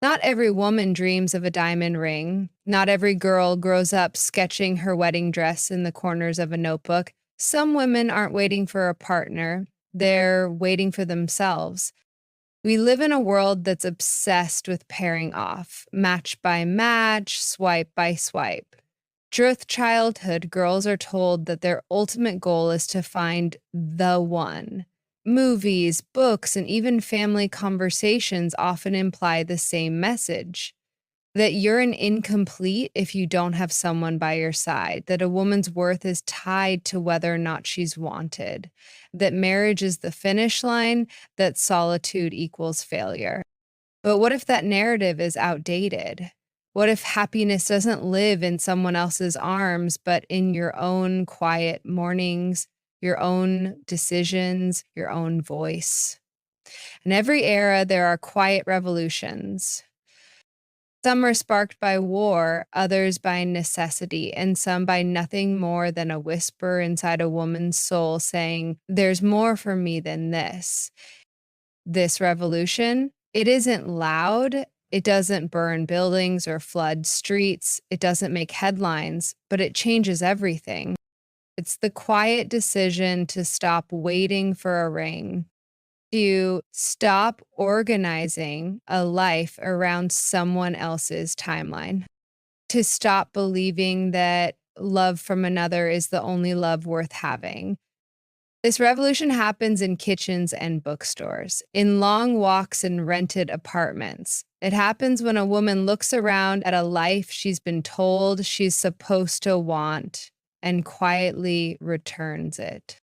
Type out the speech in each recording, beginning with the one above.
Not every woman dreams of a diamond ring. Not every girl grows up sketching her wedding dress in the corners of a notebook. Some women aren't waiting for a partner, they're waiting for themselves. We live in a world that's obsessed with pairing off, match by match, swipe by swipe. Throughout childhood, girls are told that their ultimate goal is to find the one. Movies, books, and even family conversations often imply the same message that you're an incomplete if you don't have someone by your side, that a woman's worth is tied to whether or not she's wanted, that marriage is the finish line, that solitude equals failure. But what if that narrative is outdated? What if happiness doesn't live in someone else's arms, but in your own quiet mornings, your own decisions, your own voice? In every era, there are quiet revolutions. Some are sparked by war, others by necessity, and some by nothing more than a whisper inside a woman's soul saying, "There's more for me than this." This revolution, it isn't loud, it doesn't burn buildings or flood streets, it doesn't make headlines, but it changes everything. It's the quiet decision to stop waiting for a ring, to stop organizing a life around someone else's timeline, to stop believing that love from another is the only love worth having. This revolution happens in kitchens and bookstores, in long walks in rented apartments. It happens when a woman looks around at a life she's been told she's supposed to want and quietly returns it.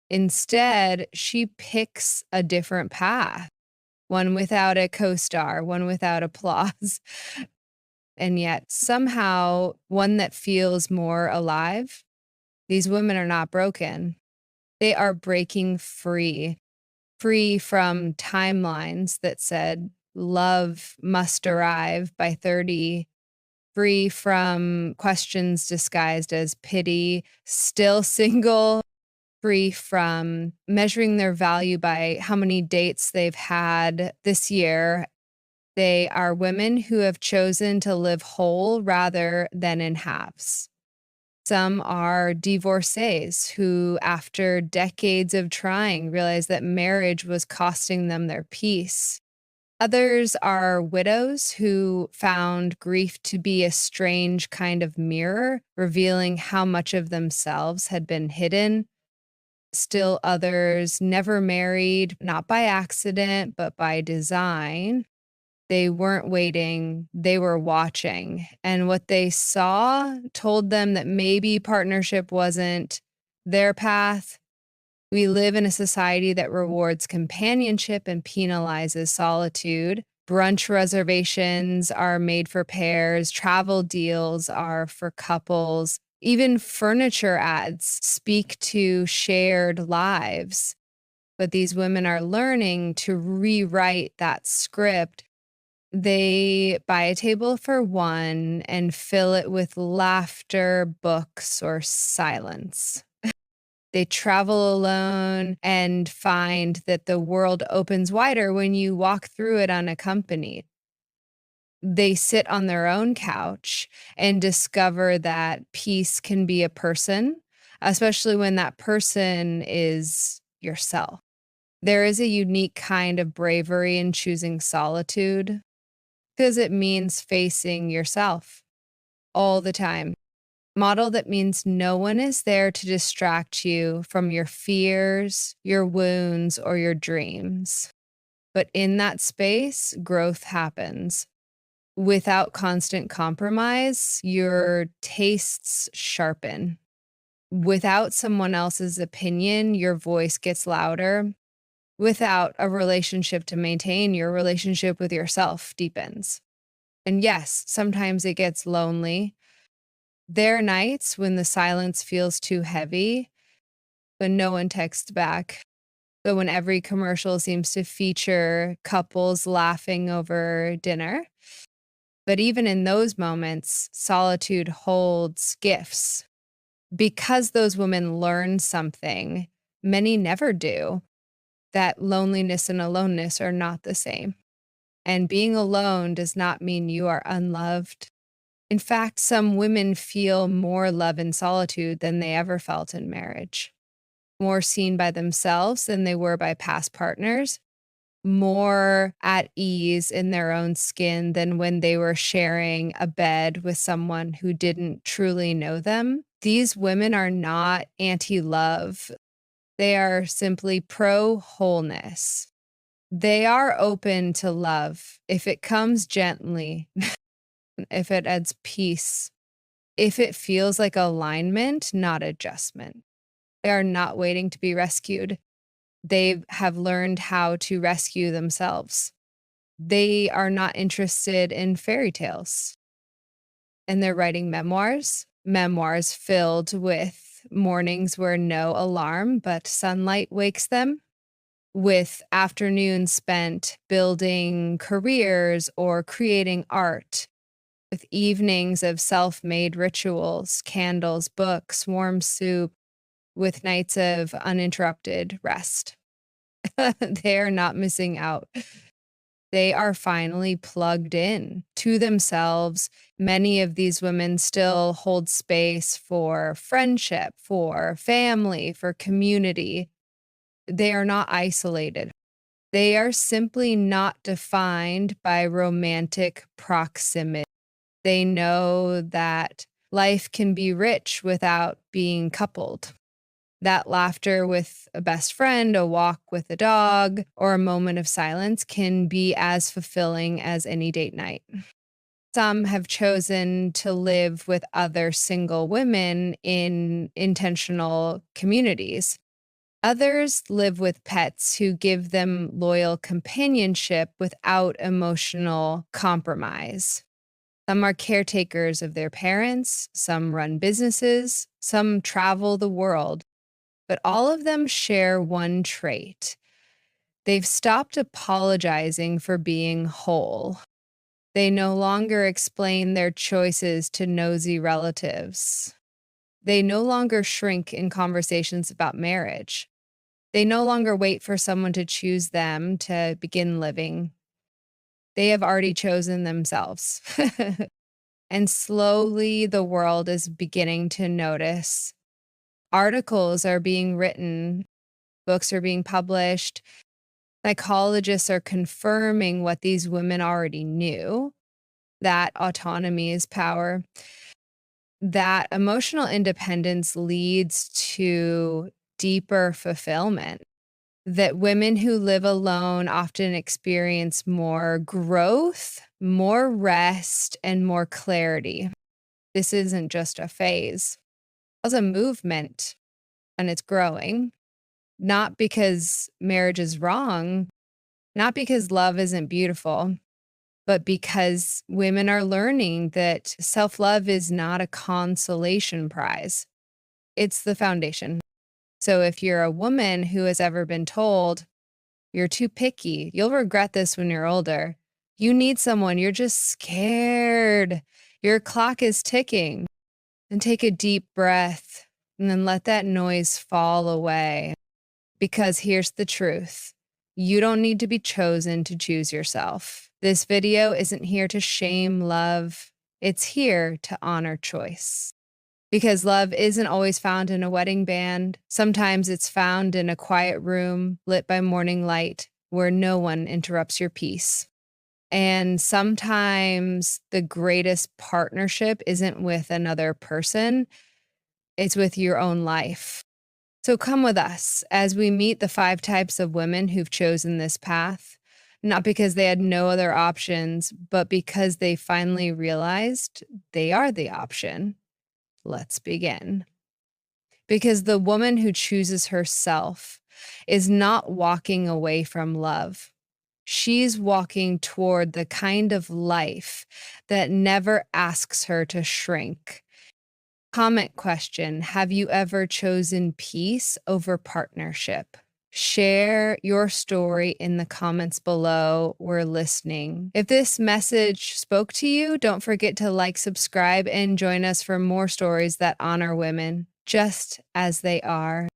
Instead, she picks a different path, one without a co star, one without applause, and yet somehow one that feels more alive. These women are not broken. They are breaking free, free from timelines that said love must arrive by 30, free from questions disguised as pity, still single, free from measuring their value by how many dates they've had this year. They are women who have chosen to live whole rather than in halves. Some are divorcees who, after decades of trying, realized that marriage was costing them their peace. Others are widows who found grief to be a strange kind of mirror, revealing how much of themselves had been hidden. Still others never married, not by accident, but by design. They weren't waiting, they were watching. And what they saw told them that maybe partnership wasn't their path. We live in a society that rewards companionship and penalizes solitude. Brunch reservations are made for pairs, travel deals are for couples. Even furniture ads speak to shared lives. But these women are learning to rewrite that script. They buy a table for one and fill it with laughter, books, or silence. They travel alone and find that the world opens wider when you walk through it unaccompanied. They sit on their own couch and discover that peace can be a person, especially when that person is yourself. There is a unique kind of bravery in choosing solitude because it means facing yourself all the time. Model that means no one is there to distract you from your fears, your wounds, or your dreams. But in that space, growth happens. Without constant compromise, your tastes sharpen. Without someone else's opinion, your voice gets louder. Without a relationship to maintain, your relationship with yourself deepens. And yes, sometimes it gets lonely. There are nights when the silence feels too heavy, when no one texts back, but when every commercial seems to feature couples laughing over dinner. But even in those moments, solitude holds gifts. Because those women learn something many never do, that loneliness and aloneness are not the same. And being alone does not mean you are unloved. In fact, some women feel more love in solitude than they ever felt in marriage, more seen by themselves than they were by past partners, more at ease in their own skin than when they were sharing a bed with someone who didn't truly know them. These women are not anti love, they are simply pro wholeness. They are open to love if it comes gently, if it adds peace, if it feels like alignment, not adjustment. They are not waiting to be rescued. They have learned how to rescue themselves. They are not interested in fairy tales. And they're writing memoirs, memoirs filled with mornings where no alarm but sunlight wakes them, with afternoons spent building careers or creating art, with evenings of self made rituals, candles, books, warm soup, with nights of uninterrupted rest. They are not missing out. They are finally plugged in to themselves. Many of these women still hold space for friendship, for family, for community. They are not isolated. They are simply not defined by romantic proximity. They know that life can be rich without being coupled. That laughter with a best friend, a walk with a dog, or a moment of silence can be as fulfilling as any date night. Some have chosen to live with other single women in intentional communities. Others live with pets who give them loyal companionship without emotional compromise. Some are caretakers of their parents, some run businesses, some travel the world, but all of them share one trait. They've stopped apologizing for being whole. They no longer explain their choices to nosy relatives. They no longer shrink in conversations about marriage. They no longer wait for someone to choose them to begin living. They have already chosen themselves. And slowly the world is beginning to notice. Articles are being written, books are being published. Psychologists are confirming what these women already knew, that autonomy is power, that emotional independence leads to deeper fulfillment, that women who live alone often experience more growth, more rest, and more clarity. This isn't just a phase, it's a movement, and it's growing. Not because marriage is wrong, not because love isn't beautiful, but because women are learning that self love is not a consolation prize, it's the foundation. So if you're a woman who has ever been told, you're too picky, you'll regret this when you're older, you need someone, you're just scared, your clock is ticking, and take a deep breath and then let that noise fall away. Because here's the truth. You don't need to be chosen to choose yourself. This video isn't here to shame love. It's here to honor choice. Because love isn't always found in a wedding band. Sometimes it's found in a quiet room lit by morning light where no one interrupts your peace. And sometimes the greatest partnership isn't with another person, it's with your own life. So come with us as we meet the 5 types of women who've chosen this path, not because they had no other options, but because they finally realized they are the option. Let's begin. Because the woman who chooses herself is not walking away from love. She's walking toward the kind of life that never asks her to shrink. Comment question: have you ever chosen peace over partnership? Share your story in the comments below. We're listening. If this message spoke to you, don't forget to like, subscribe, and join us for more stories that honor women just as they are.